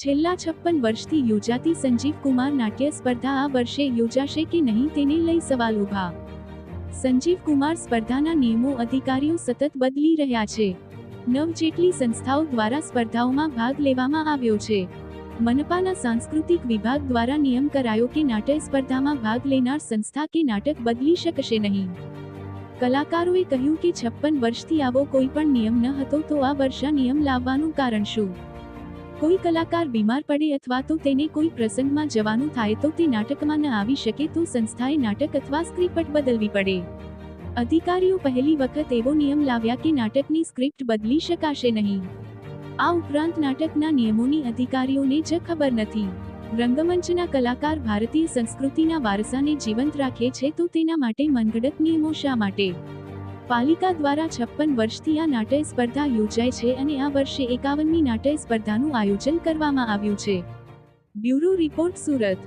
છેલ્લા 56 વર્ષથી યોજાતી સંજીવ કુમાર નાટ્ય સ્પર્ધા આ વર્ષે યોજાશે કે નહીં તેને લઈ સવાલ ઊભા. સંજીવ કુમાર સ્પર્ધાના નિયમો અધિકારીઓ સતત બદલી રહ્યા છે. 9 જેટલી સંસ્થાઓ દ્વારા સ્પર્ધાઓમાં ભાગ લેવામાં આવ્યો છે. મનપાના સાંસ્કૃતિક વિભાગ દ્વારા નિયમ કરાયો કે નાટ્ય સ્પર્ધામાં ભાગ લેનાર સંસ્થા કે નાટક બદલી શકશે નહીં. કલાકારોએ કહ્યું કે 56 વર્ષથી આવો કોઈ પણ નિયમ ન હતો, તો આ વર્ષે નિયમ લાવવાનું કારણ શું? કોઈ કલાકાર બીમાર પડે અથવા તો તેને કોઈ પ્રસંગમાં જવાનું થાય તો તે નાટકમાં ન આવી શકે તો સંસ્થાએ નાટક અથવા સ્ક્રિપ્ટ બદલવી પડે. અધિકારીઓ પહેલી વખત એવો નિયમ લાવ્યા કે નાટકની સ્ક્રિપ્ટ બદલી શકાશે નહીં. આ ઉપરાંત નાટકના નિયમોની અધિકારીઓને જ ખબર નથી. રંગમંચના કલાકાર ભારતીય સંસ્કૃતિના વારસાને જીવંત રાખે છે, તો તેના માટે મનગઢંત નિયમો શા માટે? પાલિકા દ્વારા 56 વર્ષથી આ નાટ્ય સ્પર્ધા યોજાય છે અને આ વર્ષે 51મી નાટ્ય સ્પર્ધાનું આયોજન કરવામાં આવ્યું છે. Bureau report, Surat.